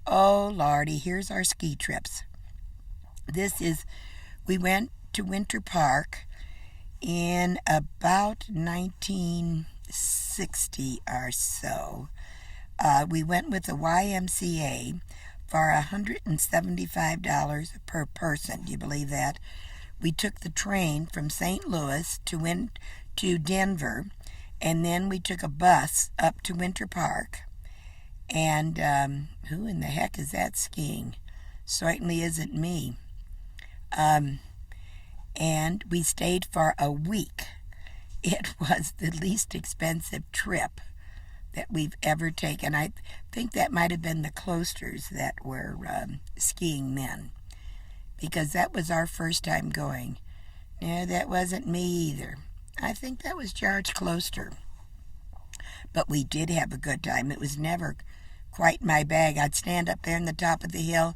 Oh, Lordy, here's our ski trips. We went to Winter Park in about 1960 or so. We went with the YMCA for $175 per person. Do you believe that? We took the train from St. Louis to Denver, and then we took a bus up to Winter Park. And who in the heck is that skiing? Certainly isn't me. And we stayed for a week. It was the least expensive trip that we've ever taken. I think that might have been the Closters that were skiing then, because that was our first time going. No, that wasn't me either. I think that was George Closter. But we did have a good time. It was never quite my bag. I'd stand up there in the top of the hill.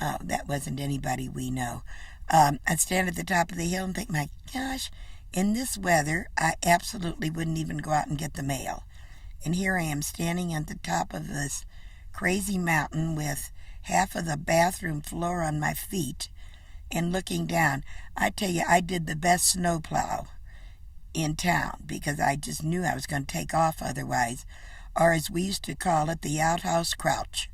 Oh, that wasn't anybody we know. I'd stand at the top of the hill and think, my gosh, in this weather, I absolutely wouldn't even go out and get the mail. And here I am standing at the top of this crazy mountain with half of the bathroom floor on my feet and looking down. I tell you, I did the best snowplow in town because I just knew I was going to take off otherwise, or as we used to call it, the outhouse crouch.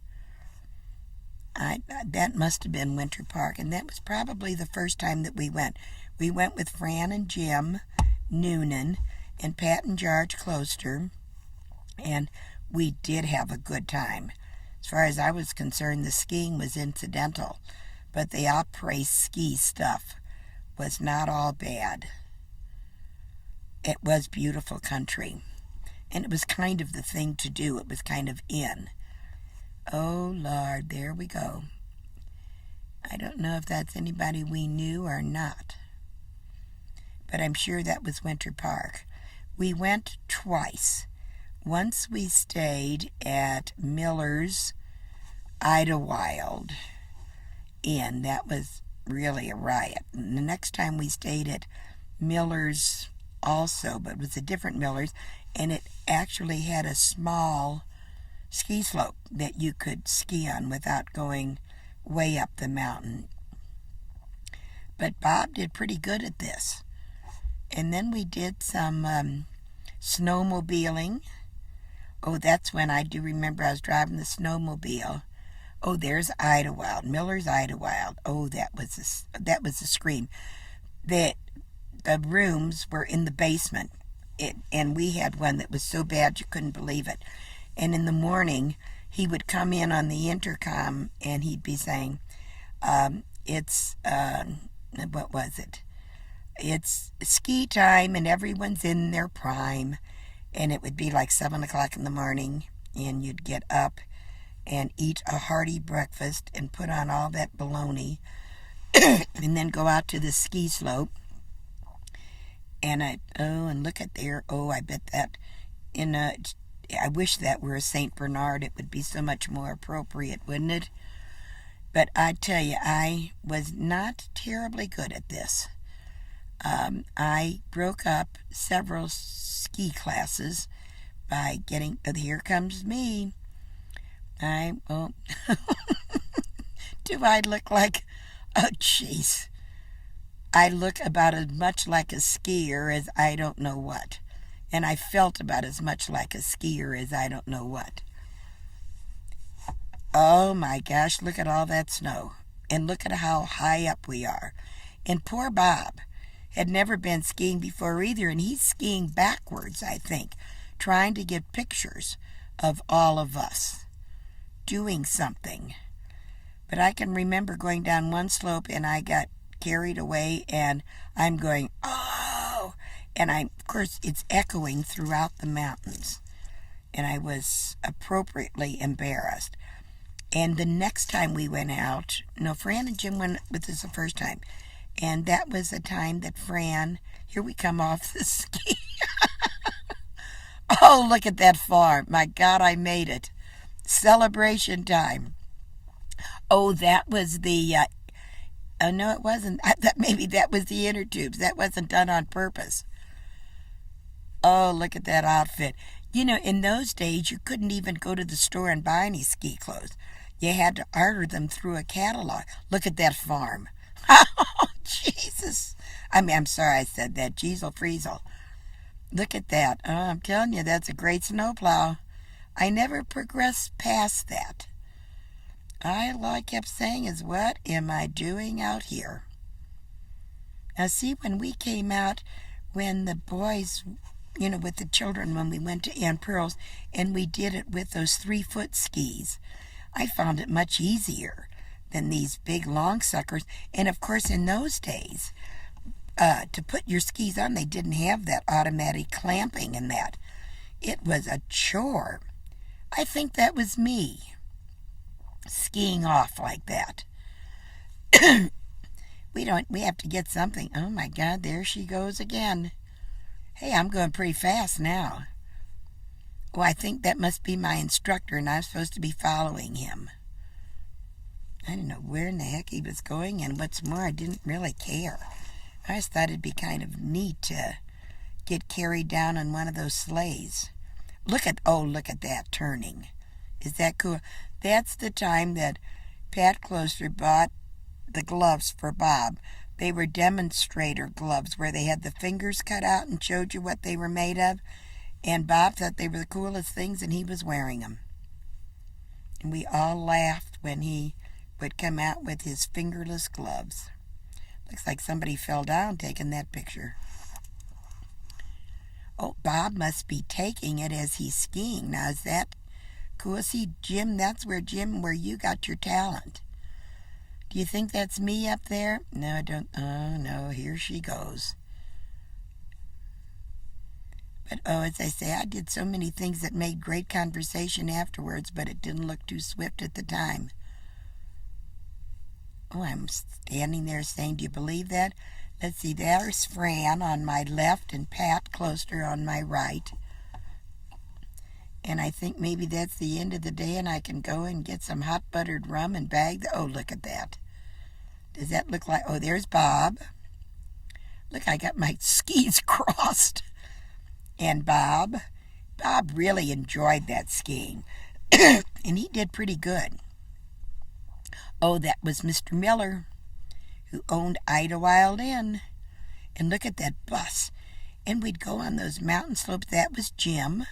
That must have been Winter Park, and that was probably the first time that we went. We went with Fran and Jim Noonan and Pat and George Closter, and we did have a good time. As far as I was concerned, the skiing was incidental, but the après ski stuff was not all bad. It was beautiful country, and it was kind of the thing to do. It was kind of in. Oh, Lord, there we go. I don't know if that's anybody we knew or not, but I'm sure that was Winter Park. We went twice. Once we stayed at Miller's Idlewild Inn. That was really a riot. And the next time we stayed at Miller's also, but it was a different Miller's, and it actually had a small ski slope that you could ski on without going way up the mountain. But Bob did pretty good at this. And then we did some snowmobiling. Oh, that's when I do remember I was driving the snowmobile. Oh, there's Idlewild, Miller's Idlewild. Oh, that was a scream. The rooms were in the basement, and we had one that was so bad you couldn't believe it. And in the morning, he would come in on the intercom, and he'd be saying, what was it? It's ski time, and everyone's in their prime. And it would be like 7 o'clock in the morning, and you'd get up and eat a hearty breakfast and put on all that bologna and then go out to the ski slope. And and look at there. Oh, I bet that I wish that were a St. Bernard. It would be so much more appropriate, wouldn't it? But I tell you, I was not terribly good at this. I broke up several ski classes by getting, here comes me. Do I look like, oh jeez. I look about as much like a skier as I don't know what. And I felt about as much like a skier as I don't know what. Oh my gosh, look at all that snow. And look at how high up we are. And poor Bob had never been skiing before either, and he's skiing backwards, I think, trying to get pictures of all of us doing something. But I can remember going down one slope, and I got carried away, and I'm going, oh! And of course, it's echoing throughout the mountains. And I was appropriately embarrassed. And the next time we went out, Fran and Jim went with us the first time. And that was the time that Fran, here we come off the ski. Oh, look at that farm. My God, I made it. Celebration time. Oh, that was the, no, it wasn't. I thought maybe that was the inner tubes. That wasn't done on purpose. Oh, look at that outfit. In those days, you couldn't even go to the store and buy any ski clothes. You had to order them through a catalog. Look at that farm. Oh, Jesus. I'm sorry I said that. Jeezel Freezel. Look at that. Oh, I'm telling you, that's a great snowplow. I never progressed past that. All I kept saying is, what am I doing out here? Now, see, when we came out, when the boys, with the children, when we went to Aunt Pearl's, and we did it with those 3-foot skis, I found it much easier than these big long suckers. And of course, in those days, to put your skis on, they didn't have that automatic clamping and that. It was a chore. I think that was me, skiing off like that. We have to get something. Oh my God, there she goes again. Hey, I'm going pretty fast now. Oh, I think that must be my instructor, and I'm supposed to be following him. I didn't know where in the heck he was going, and what's more, I didn't really care. I just thought it'd be kind of neat to get carried down on one of those sleighs. Look at that turning. Is that cool? That's the time that Pat Closter bought the gloves for Bob. They were demonstrator gloves where they had the fingers cut out and showed you what they were made of. And Bob thought they were the coolest things, and he was wearing them. And we all laughed when he would come out with his fingerless gloves. Looks like somebody fell down taking that picture. Oh, Bob must be taking it as he's skiing. Now, is that cool? See, Jim, that's where you got your talent. Do you think that's me up there? No, I don't. Oh, no, here she goes. But, as I say, I did so many things that made great conversation afterwards, but it didn't look too swift at the time. Oh, I'm standing there saying, do you believe that? Let's see, there's Fran on my left and Pat Closter on my right. And I think maybe that's the end of the day, and I can go and get some hot buttered rum and bag the... Oh, look at that. Does that look like... Oh, there's Bob. Look, I got my skis crossed. And Bob really enjoyed that skiing. And he did pretty good. Oh, that was Mr. Miller, who owned Idlewild Inn. And look at that bus. And we'd go on those mountain slopes. That was Jim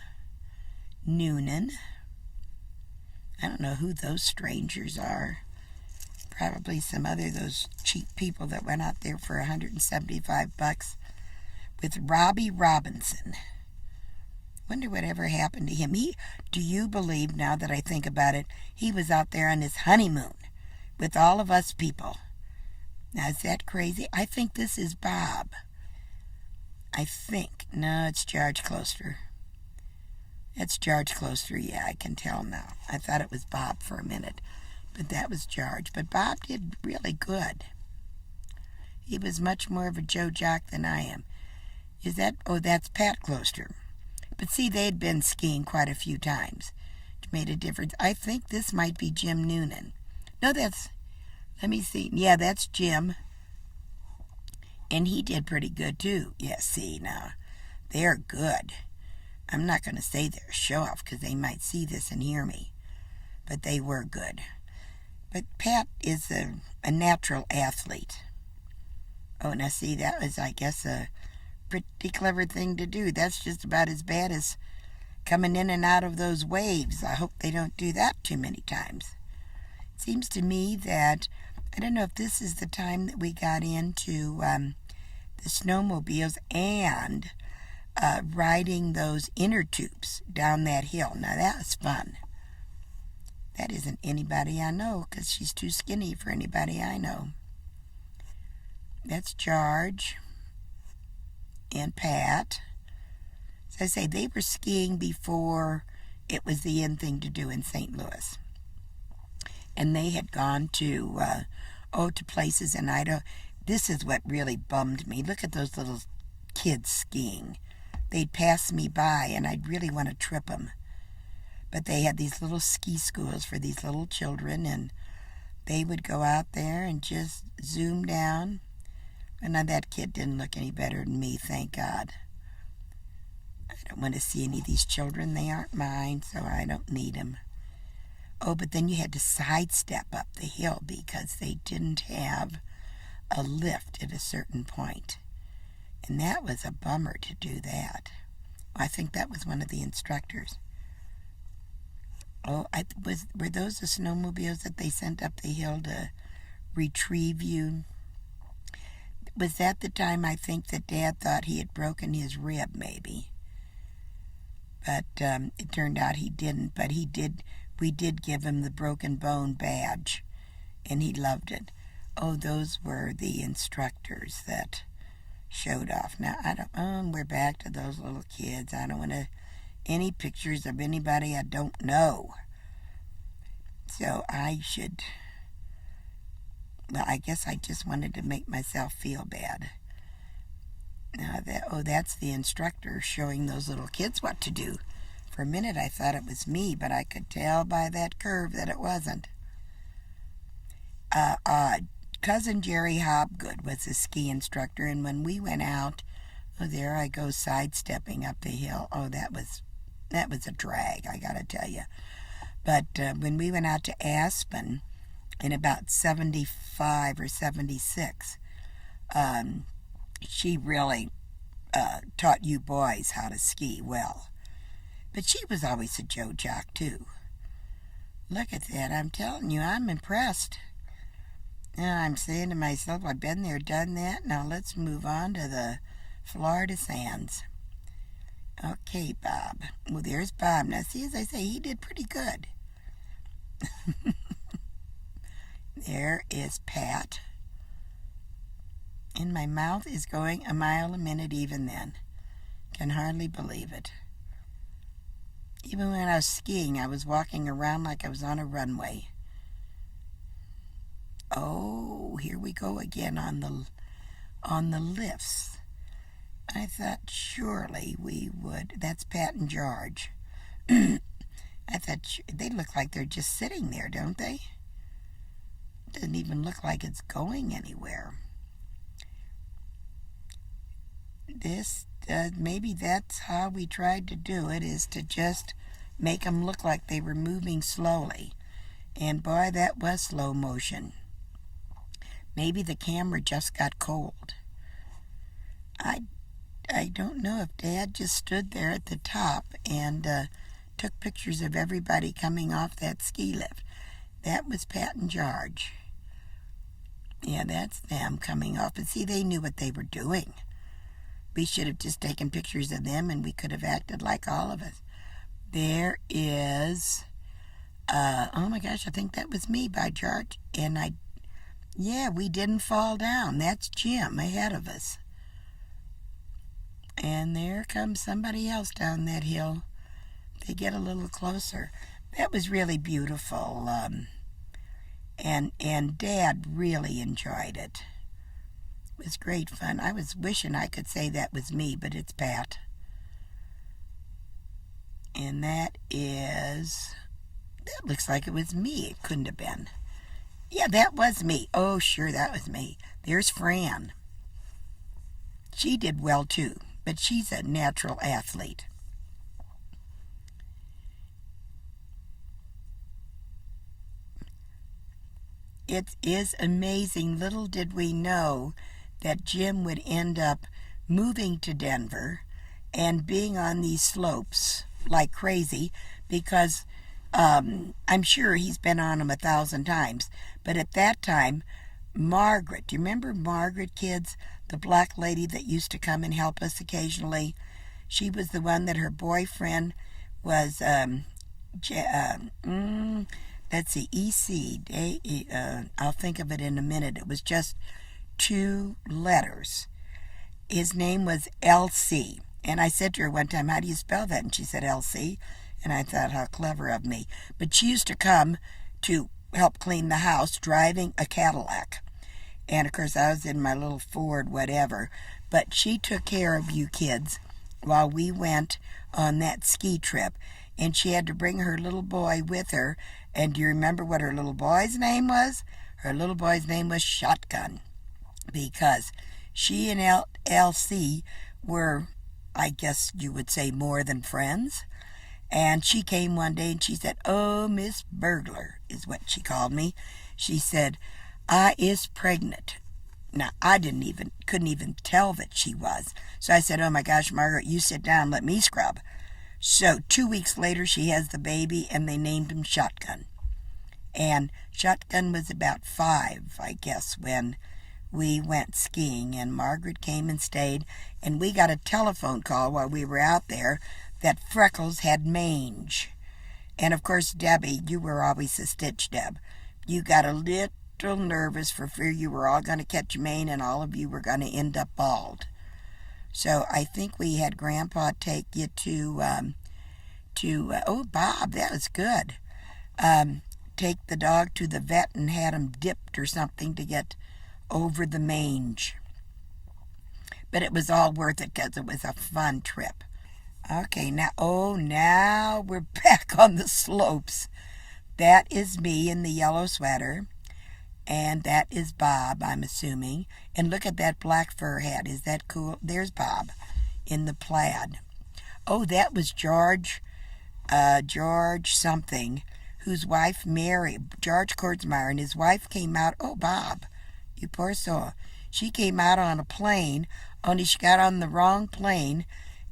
Noonan. I don't know who those strangers are. Probably some other those cheap people that went out there for $175 with Robbie Robinson. Wonder whatever happened to him. Do you believe, now that I think about it, he was out there on his honeymoon with all of us people? Now, is that crazy? I think this is Bob. I think. No, it's George Closter. It's George Closter, yeah, I can tell now. I thought it was Bob for a minute, but that was George. But Bob did really good. He was much more of a Joe Jock than I am. That's Pat Closter. But see, they'd been skiing quite a few times, which made a difference. I think this might be Jim Noonan. No, let me see. Yeah, that's Jim. And he did pretty good, too. Yeah, see, now, they're good. I'm not going to say they're a show-off because they might see this and hear me. But they were good. But Pat is a natural athlete. Oh, now see, that was, I guess, a pretty clever thing to do. That's just about as bad as coming in and out of those waves. I hope they don't do that too many times. It seems to me that, I don't know if this is the time that we got into the snowmobiles and riding those inner tubes down that hill. Now that was fun. That isn't anybody I know because she's too skinny for anybody I know. That's George and Pat. As I say, they were skiing before it was the in thing to do in St. Louis. And they had gone to places in Idaho. This is what really bummed me. Look at those little kids skiing. They'd pass me by, and I'd really want to trip them. But they had these little ski schools for these little children, and they would go out there and just zoom down. And now that kid didn't look any better than me, thank God. I don't want to see any of these children. They aren't mine, so I don't need them. Oh, but then you had to sidestep up the hill because they didn't have a lift at a certain point. And that was a bummer to do that. I think that was one of the instructors. Oh, were those the snowmobiles that they sent up the hill to retrieve you? Was that the time I think that Dad thought he had broken his rib, maybe? But it turned out he didn't. But we did give him the broken bone badge, and he loved it. Oh, those were the instructors that showed off. Now, we're back to those little kids. I don't want any pictures of anybody I don't know. So I guess I just wanted to make myself feel bad. Now that's the instructor showing those little kids what to do. For a minute I thought it was me, but I could tell by that curve that it wasn't. Cousin Jerry Hobgood was a ski instructor, and when we went out, there I go sidestepping up the hill. Oh, that was a drag, I gotta tell you. But when we went out to Aspen in about 75 or 76, she really taught you boys how to ski well. But she was always a Joe Jock, too. Look at that. I'm telling you, I'm impressed. Now I'm saying to myself, I've been there, done that. Now let's move on to the Florida sands. Okay, Bob. Well, there's Bob. Now, see, as I say, he did pretty good. There is Pat. And my mouth is going a mile a minute even then. Can hardly believe it. Even when I was skiing, I was walking around like I was on a runway. Oh, here we go again on the lifts. I thought surely we would. That's Pat and George. I thought they look like they're just sitting there, don't they? Doesn't even look like it's going anywhere. Maybe that's how we tried to do it, is to just make them look like they were moving slowly. And boy, that was slow motion. Maybe the camera just got cold. I don't know if Dad just stood there at the top and took pictures of everybody coming off that ski lift. That was Pat and George. Yeah, that's them coming off. And see, they knew what they were doing. We should have just taken pictures of them, and we could have acted like all of us. There is, oh my gosh, I think that was me by George. And we didn't fall down. That's Jim ahead of us. And there comes somebody else down that hill. They get a little closer. That was really beautiful. And Dad really enjoyed it. It was great fun. I was wishing I could say that was me, but it's Pat. And that looks like it was me. It couldn't have been. Yeah, that was me. Oh, sure, that was me. There's Fran. She did well, too, but she's a natural athlete. It is amazing. Little did we know that Jim would end up moving to Denver and being on these slopes like crazy, because I'm sure he's been on them 1,000 times. But at that time, Margaret, do you remember Margaret, kids? The black lady that used to come and help us occasionally. She was the one that her boyfriend was, let's see, EC. I'll think of it in a minute. It was just 2 letters. His name was LC. And I said to her one time, how do you spell that? And she said LC. And I thought, how clever of me. But she used to come to help clean the house driving a Cadillac. And of course I was in my little Ford whatever. But she took care of you kids while we went on that ski trip. And she had to bring her little boy with her. And do you remember what her little boy's name was? Her little boy's name was Shotgun. Because she and LC were, I guess you would say, more than friends. And she came one day and she said, "Oh, Miss Burglar," is what she called me. She said, "I is pregnant." Now, I couldn't even tell that she was. So I said, "Oh my gosh, Margaret, you sit down, let me scrub." So 2 weeks later, she has the baby, and they named him Shotgun. And Shotgun was about 5, I guess, when we went skiing, and Margaret came and stayed, and we got a telephone call while we were out there that Freckles had mange. And of course, Debbie, you were always a stitch, Deb. You got a little nervous for fear you were all going to catch mange and all of you were going to end up bald. So I think we had Grandpa take you to oh, Bob, that was good. Take the dog to the vet and had him dipped or something to get over the mange. But it was all worth it because it was a fun trip. Okay, now we're back on the slopes. That is me in the yellow sweater. And that is Bob, I'm assuming. And look at that black fur hat. Is that cool? There's Bob in the plaid. Oh, that was George something, whose wife Mary, George Kordsmeyer, and his wife came out. Oh, Bob, you poor soul. She came out on a plane, only she got on the wrong plane,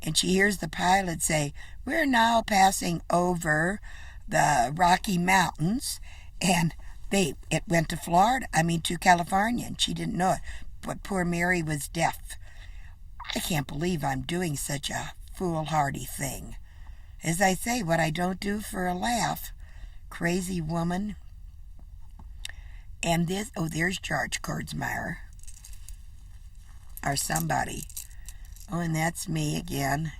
and she hears the pilot say, "We're now passing over the Rocky Mountains," and it went to California, and she didn't know it. But poor Mary was deaf. I can't believe I'm doing such a foolhardy thing. As I say, what I don't do for a laugh. Crazy woman. And there's George Kordsmeyer. Or somebody. Oh, and that's me again.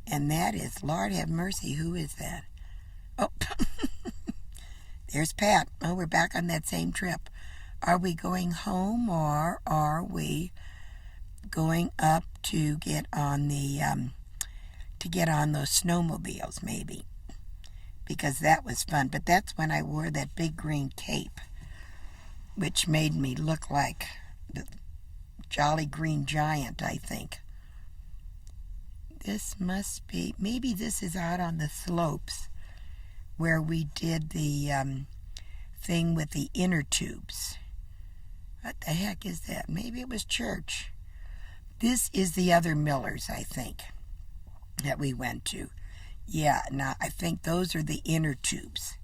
And that is, Lord have mercy, who is that? Oh, there's Pat. Oh, we're back on that same trip. Are we going home or are we going up to get on those snowmobiles, maybe? Because that was fun. But that's when I wore that big green cape, which made me look like the Jolly Green Giant, I think. This must be, maybe this is out on the slopes where we did the thing with the inner tubes. What the heck is that? Maybe it was church. This is the other Millers, I think, that we went to. Yeah, now I think those are the inner tubes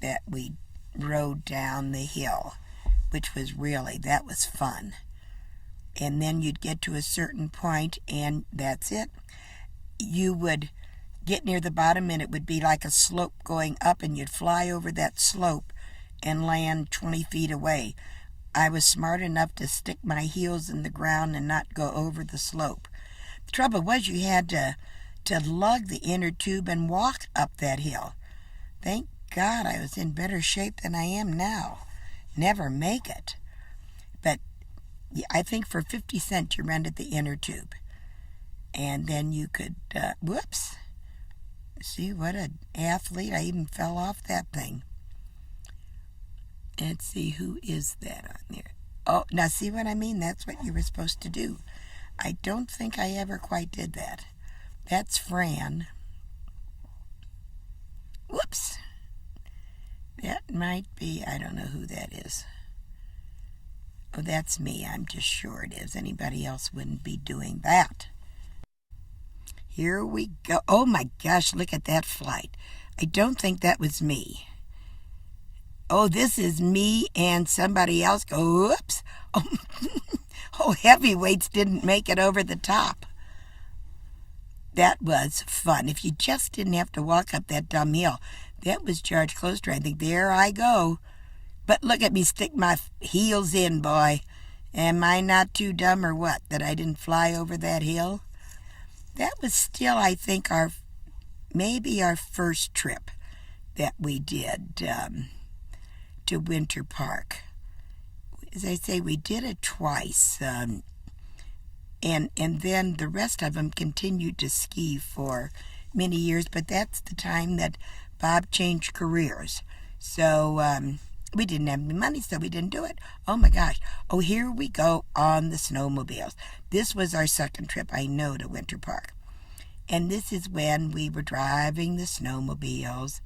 that we rode down the hill, which was that was fun. And then you'd get to a certain point, and that's it. You would get near the bottom, and it would be like a slope going up, and you'd fly over that slope and land 20 feet away. I was smart enough to stick my heels in the ground and not go over the slope. The trouble was you had to lug the inner tube and walk up that hill. Thank God I was in better shape than I am now. Never make it. But I think for 50 cents you rented the inner tube. And then you could, whoops. See, what an athlete. I even fell off that thing. Let's see, who is that on there? Oh, now see what I mean? That's what you were supposed to do. I don't think I ever quite did that. That's Fran. Whoops. That might be, I don't know who that is. Oh, that's me. I'm just sure it is. Anybody else wouldn't be doing that. Here we go. Oh my gosh, look at that flight. I don't think that was me. Oh, this is me and somebody else. Go, oops. Oh, heavyweights didn't make it over the top. That was fun. If you just didn't have to walk up that dumb hill. That was George Closter. I think, there I go. But look at me stick my heels in, boy. Am I not too dumb or what, that I didn't fly over that hill? That was still, I think, maybe our first trip that we did to Winter Park. As I say, we did it twice. And then the rest of them continued to ski for many years. But that's the time that Bob changed careers. So we didn't have any money, so we didn't do it. Oh, my gosh. Oh, here we go on the snowmobiles. This was our second trip, I know, to Winter Park. And this is when we were driving the snowmobiles.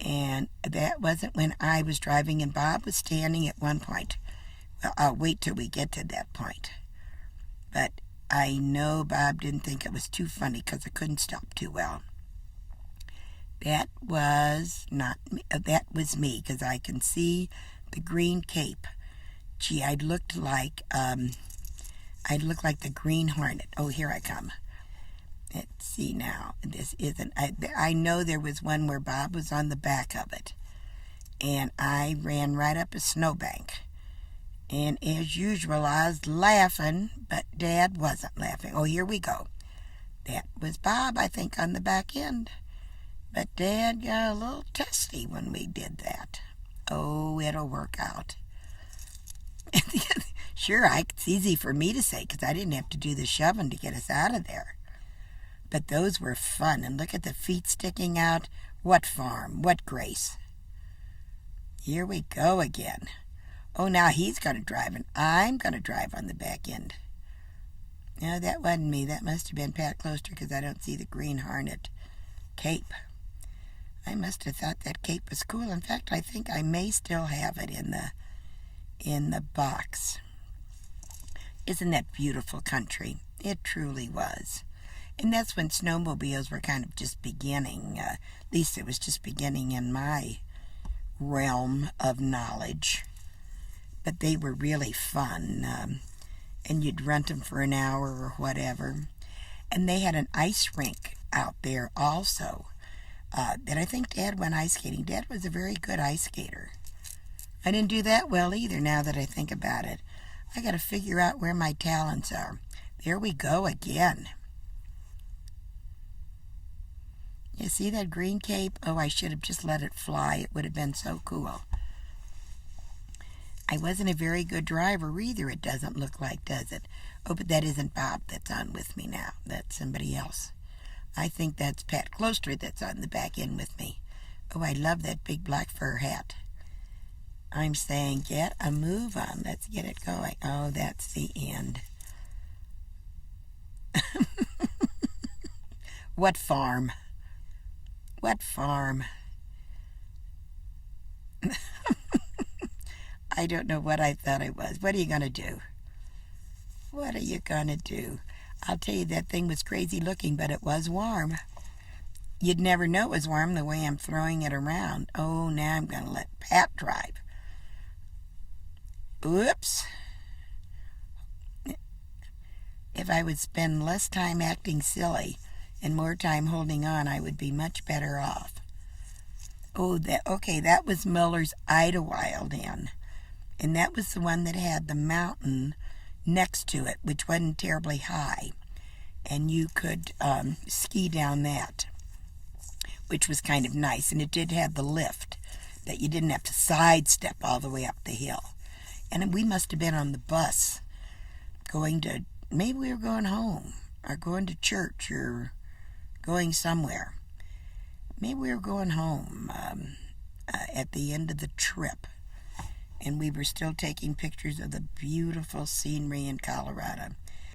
And that wasn't when I was driving, and Bob was standing at one point. Well, I'll wait till we get to that point. But I know Bob didn't think it was too funny because I couldn't stop too well. That was not me. That was me, because I can see the green cape. Gee, I'd look like the Green Hornet. Oh, here I come. Let's see now. This isn't. I know there was one where Bob was on the back of it, and I ran right up a snowbank. And as usual, I was laughing, but Dad wasn't laughing. Oh, here we go. That was Bob, I think, on the back end. But Dad got a little testy when we did that. Oh, it'll work out. Sure, it's easy for me to say because I didn't have to do the shoving to get us out of there. But those were fun. And look at the feet sticking out. What farm? What grace? Here we go again. Oh, now he's going to drive, and I'm going to drive on the back end. No, that wasn't me. That must have been Pat Closter because I don't see the Green Hornet cape. I must have thought that cape was cool. In fact, I think I may still have it in the box. Isn't that beautiful country? It truly was. And that's when snowmobiles were kind of just beginning. At least it was just beginning in my realm of knowledge. But they were really fun. And you'd rent them for an hour or whatever. And they had an ice rink out there also. That I think Dad went ice skating. Dad was a very good ice skater. I didn't do that well either now that I think about it. I got to figure out where my talents are. There we go again. You see that green cape? Oh, I should have just let it fly. It would have been so cool. I wasn't a very good driver either, it doesn't look like, does it? Oh, but that isn't Bob that's on with me now. That's somebody else. I think that's Pat Closter that's on the back end with me. Oh, I love that big black fur hat. I'm saying, get a move on. Let's get it going. Oh, that's the end. What farm? What farm? I don't know what I thought it was. What are you going to do? What are you going to do? I'll tell you, that thing was crazy looking, but it was warm. You'd never know it was warm the way I'm throwing it around. Oh, now I'm going to let Pat drive. Oops. If I would spend less time acting silly and more time holding on, I would be much better off. Oh, that was Miller's Idlewild Inn. And that was the one that had the mountain next to it, which wasn't terribly high. And you could ski down that, which was kind of nice. And it did have the lift that you didn't have to sidestep all the way up the hill. And we must have been on the bus maybe we were going home or going to church or going somewhere. Maybe we were going home at the end of the trip. And we were still taking pictures of the beautiful scenery in Colorado.